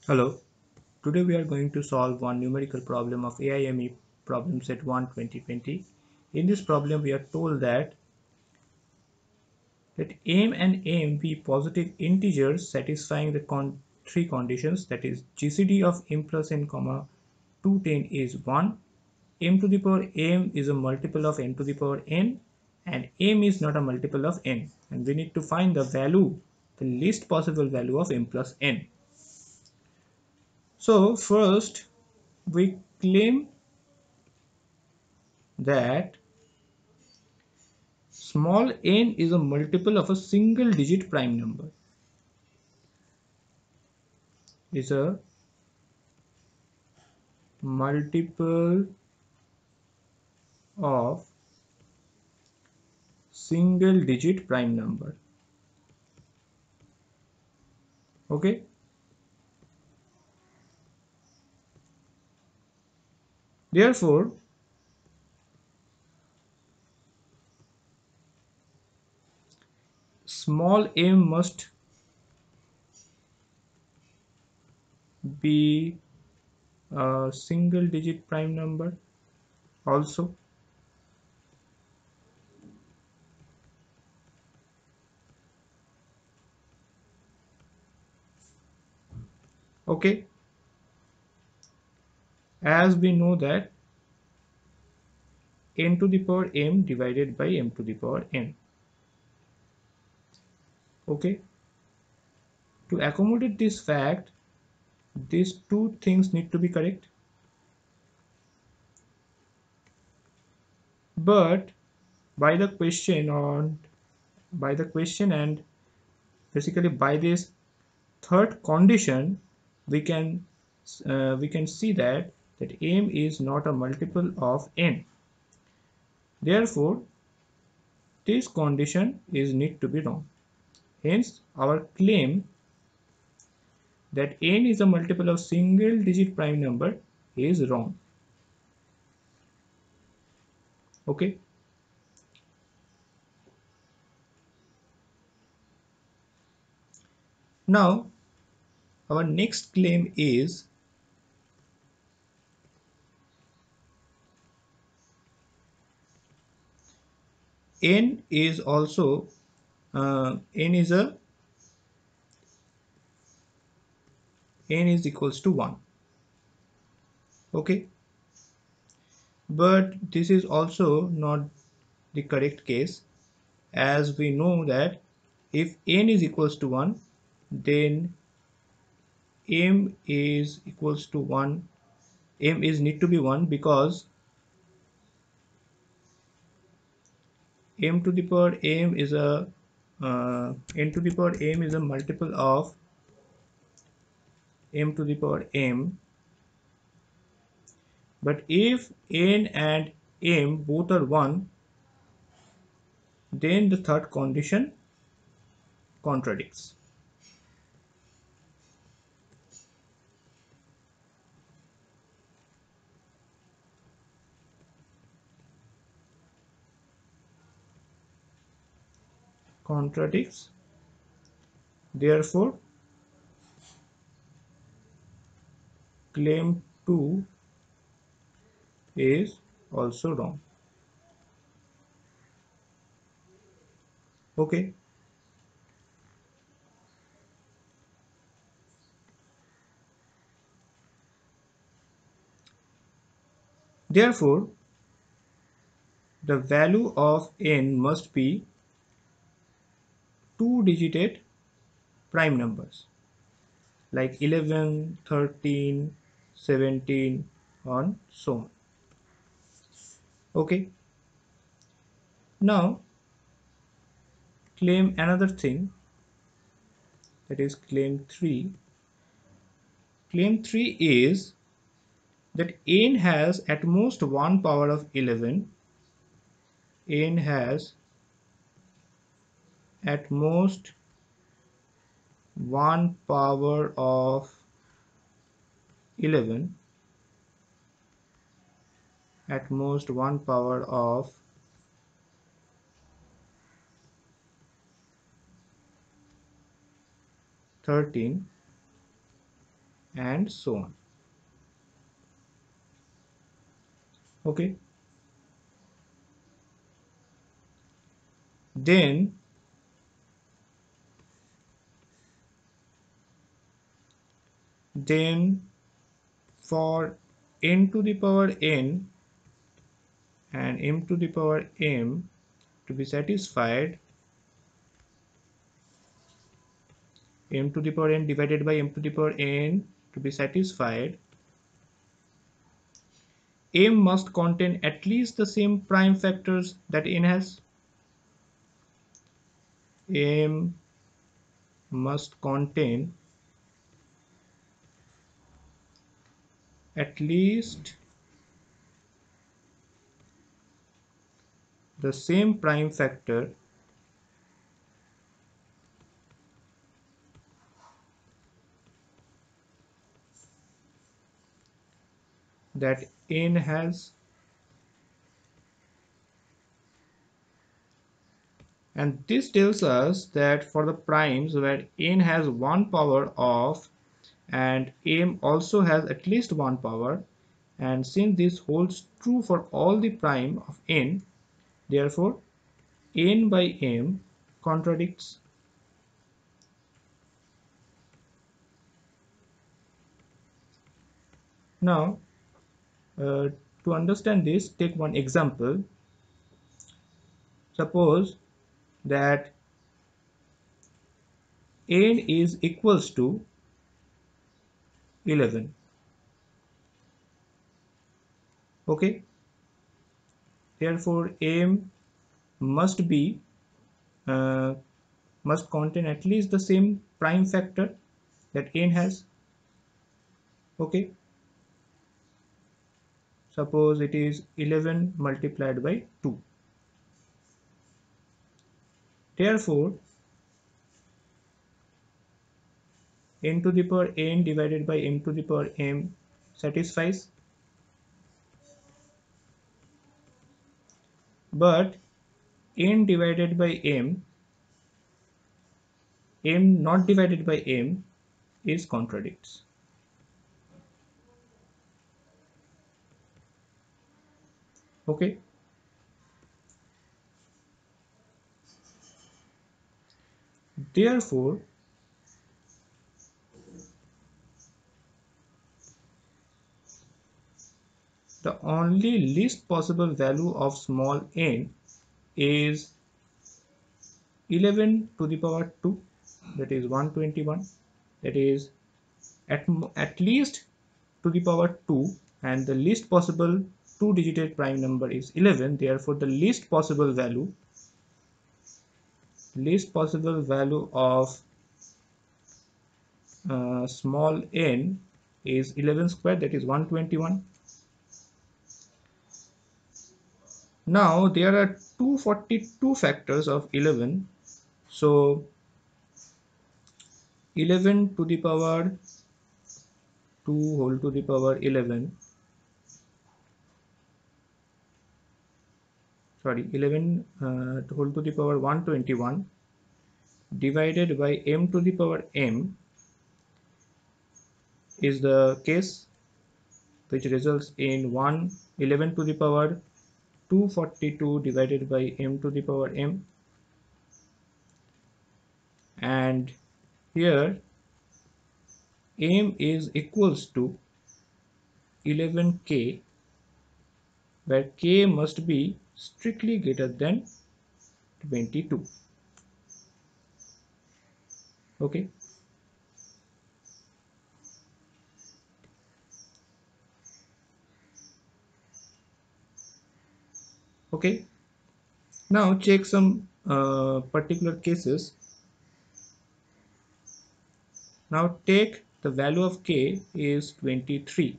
Hello, today we are going to solve one numerical problem of AIME problem set 1 2020. In this problem we are told that m and m be positive integers satisfying the three conditions, that is GCD of m plus n comma 210 is 1, m to the power m is a multiple of m to the power n, and m is not a multiple of n, and we need to find the value, the least possible value of m plus n. So first we claim that small n is a multiple of a single digit prime number, is a multiple of single digit prime number. Okay, therefore small m must be a single digit prime number also. Okay, as we know that n to the power m divided by m to the power n. Okay, to accommodate this fact, these two things need to be correct, but by the question and basically by this third condition we can see that m is not a multiple of n. Therefore this condition is need to be wrong. Hence our claim that n is a multiple of single digit prime number is wrong. Okay, now our next claim is n is also n is equals to 1. Okay, but this is also not the correct case, as we know that if n is equals to 1, then m is equals to 1, m is need to be 1, because m to the power m is a n to the power m is a multiple of m to the power m. But if n and m both are 1, then the third condition contradicts. Therefore claim 2 is also wrong. Okay, therefore the value of n must be two-digit prime numbers like 11, 13, 17, and so on. Okay, now claim another thing, that is claim 3. Claim 3 is that n has at most 1 power of 11. N has at most 1 power of 11, at most 1 power of 13, and so on. Okay, then for n to the power n and m to the power m to be satisfied, m to the power n divided by m to the power n to be satisfied, m must contain at least the same prime factors that n has. M must contain at least the same prime factor that n has, and this tells us that for the primes where n has one power of and m also has at least one power, and since this holds true for all the prime of n, therefore n by m contradicts. Now to understand this, take one example. Suppose that n is equals to 11. Okay, therefore m must be uh, must contain at least the same prime factor that n has. Okay, suppose it is 11 multiplied by 2. Therefore n to the power n divided by m to the power m satisfies, but n divided by m not divided by m is contradicts. Okay, therefore the only least possible value of small n is 11 to the power 2, that is 121, that is at least to the power 2, and the least possible two-digit prime number is 11. Therefore the least possible value of small n is 11 square, that is 121. Now there are 242 factors of 11, so 11 to the power 2 whole to the power 11, sorry 11 whole to the power 121 divided by m to the power m is the case, which results in 11 to the power 242 divided by m to the power m, and here m is equals to 11k, where k must be strictly greater than 22. Okay, okay, now check some particular cases. Now take the value of k is 23.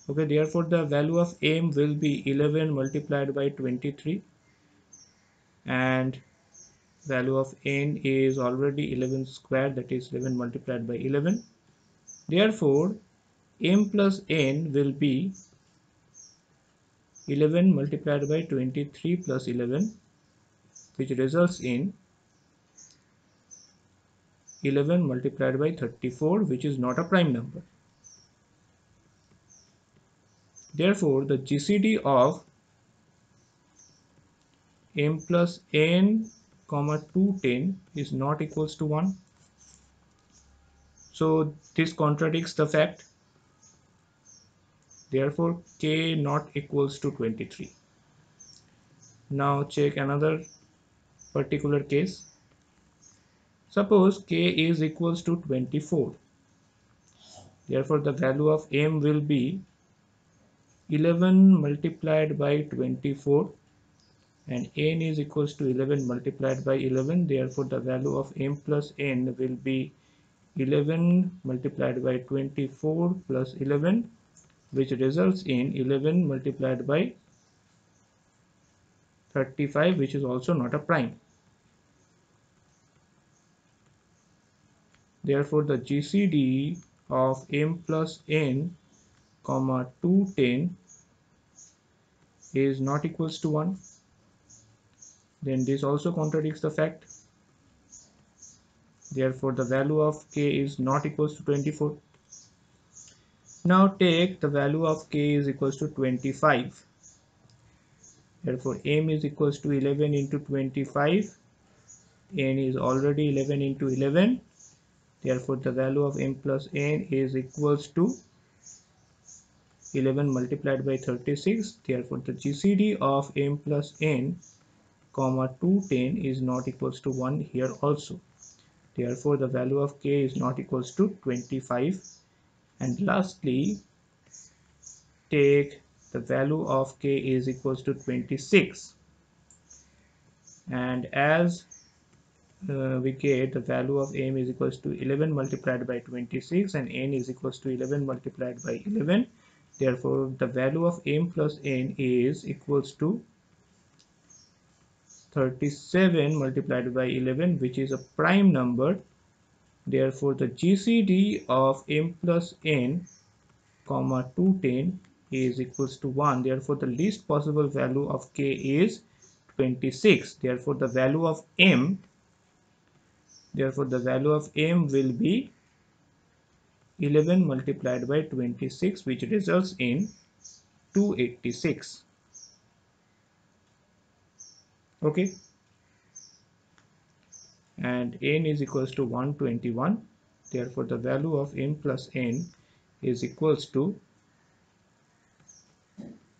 Okay, therefore the value of m will be 11 multiplied by 23, and value of n is already 11 square, that is 11 multiplied by 11. Therefore m plus n will be 11 multiplied by 23 plus 11, which results in 11 multiplied by 34, which is not a prime number. Therefore, the GCD of m plus n comma 210 is not equals to 1. So this contradicts the fact. Therefore, k not equals to 23. Now check another particular case. Suppose k is equals to 24. Therefore, the value of m will be 11 multiplied by 24, and n is equals to 11 multiplied by 11. Therefore, the value of m plus n will be 11 multiplied by 24 plus 11, which results in 11 multiplied by 35, which is also not a prime. Therefore, the GCD of m plus n comma 210 is not equals to 1. Then this also contradicts the fact. Therefore, the value of k is not equals to 24. Now take the value of k is equals to 25. Therefore, m is equals to 11 into 25. N is already 11 into 11. Therefore, the value of m plus n is equals to 11 multiplied by 36. Therefore, the GCD of m plus n comma 210 is not equals to 1 here also. Therefore, the value of k is not equals to 25. And lastly, take the value of k is equals to 26. And as we get the value of m is equals to 11 multiplied by 26 and n is equals to 11 multiplied by 11. Therefore, the value of m plus n is equals to 37 multiplied by 11, which is a prime number. Therefore, the GCD of m plus n comma 210 is equals to 1. Therefore, the least possible value of k is 26. Therefore, the value of m will be 11 multiplied by 26, which results in 286. Okay, and n is equals to 121. Therefore, the value of m plus n is equals to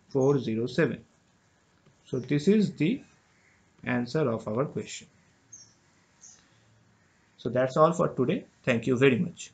407. So this is the answer of our question. So that's all for today. Thank you very much.